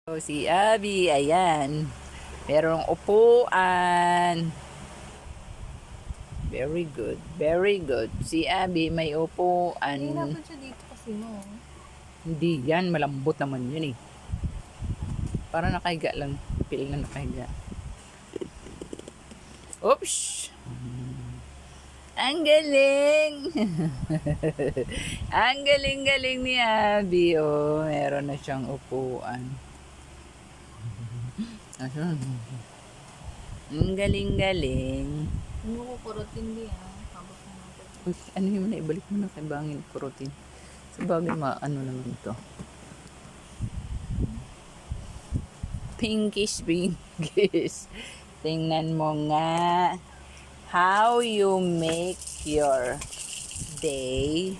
So, si Abby, ayan. Merong upuan. Very good. Very good. Si Abby may upuan. Hihirapan siya dito kasi no. Hindi yan. Malambot naman yun eh. Para nakahiga lang. Piling na nakahiga. Oops! Ang galing! Ang galing-galing ni Abby. Oh, meron na siyang upuan. Asan? Ang galing-galing. Hindi mo kukurutin di Habang na natin. Uy, ano yun na? Ibalik mo na kay Bangin Protein. Sa bagay, ano naman ito. Pinkish. Tingnan mo nga. How you make your day.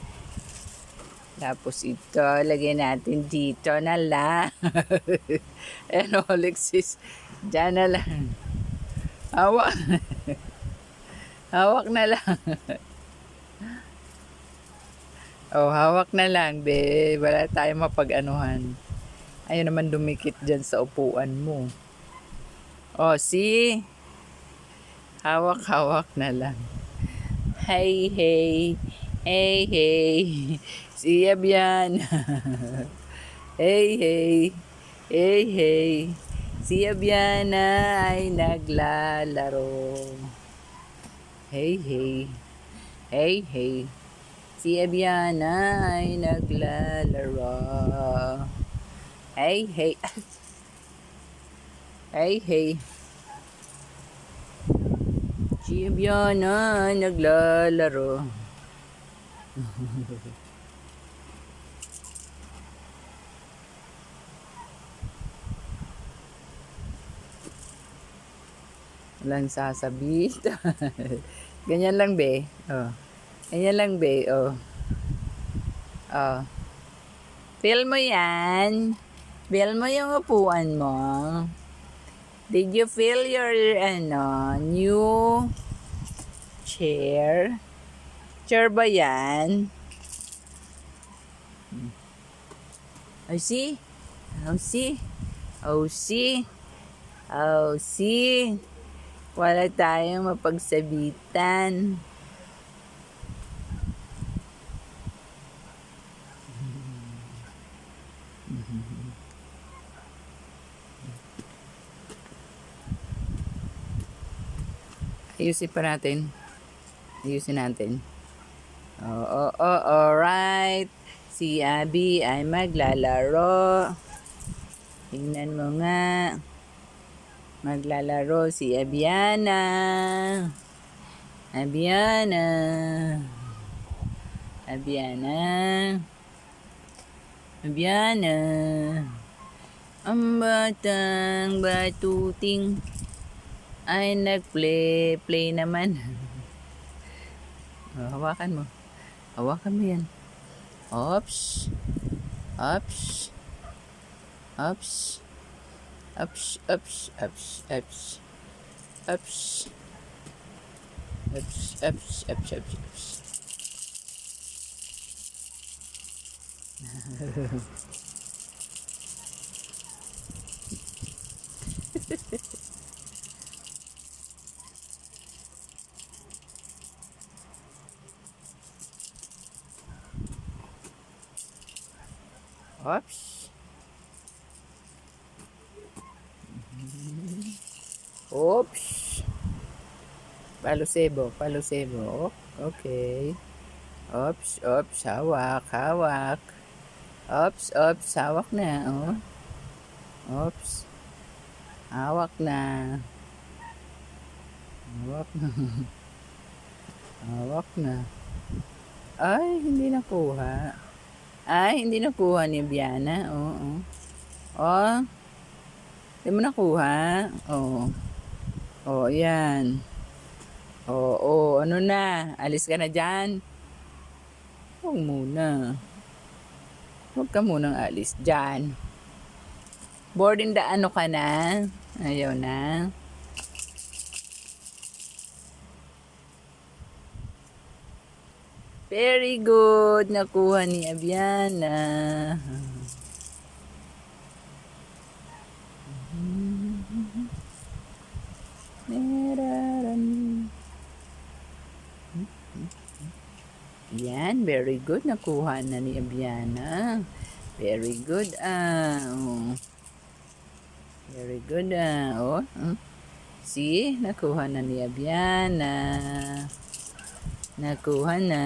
Tapos ito, lagyan natin dito na lang. Ano, Alexis? Diyan na lang. Hawak. Hawak na lang. Oh, hawak na lang, be. Wala tayong mapag-anuhan. Ayun naman dumikit dyan sa upuan mo. Oh, see? Hawak-hawak na lang. Hey, hey. Hey, hey. Siya yan. Hey, hey. Hey, hey. Si Abiana ay naglalaro. Hey, hey. Hey, hey. Si Abiana ay naglalaro. Hey, hey. Hey, hey. Si Abiana ay naglalaro. Walang sasabit. Ganyan lang, be. Oh. Ganyan lang, be. Oh. Oh. Feel mo yan. Feel mo yung upuan mo. Did you feel your, new chair? Chair ba yan? Oh, see? Oh, see? Oh, see? Oh, see? Wala tayong mapagsabitan. Ayusin pa natin. Ayusin natin. Alright. Si Abby ay maglalaro. Tingnan mo nga. Maglalaro si Abiana. Abiana. Abiana. Abiana. Ang batang batuting ay nag-play naman. Hawakan mo. Hawakan mo yan. Ops. Ops. Ops. Ups, ups, ups, ups, ups, ups, ups, ups, ups, ups. Oops. Oops. Palusebo. Okay. Oops, oops, hawak. Oops, hawak na, oh. Oops. Hawak na. Hawak na. Ay, hindi nakuha ni Biana. Oo. Oh. Hindi mo nakuha. Oo. Oh, yan. Oo, ano na? Alis ka na dyan? Huwag muna. Huwag ka munang alis dyan. Boarding the ano ka na? Ayaw na. Very good. Nakuha ni Abiana. Yan, very good. Nakuha na ni Abiana. Very good. Oh. Very good. Oh. See, nakuha na ni Abiana. Nakuha na.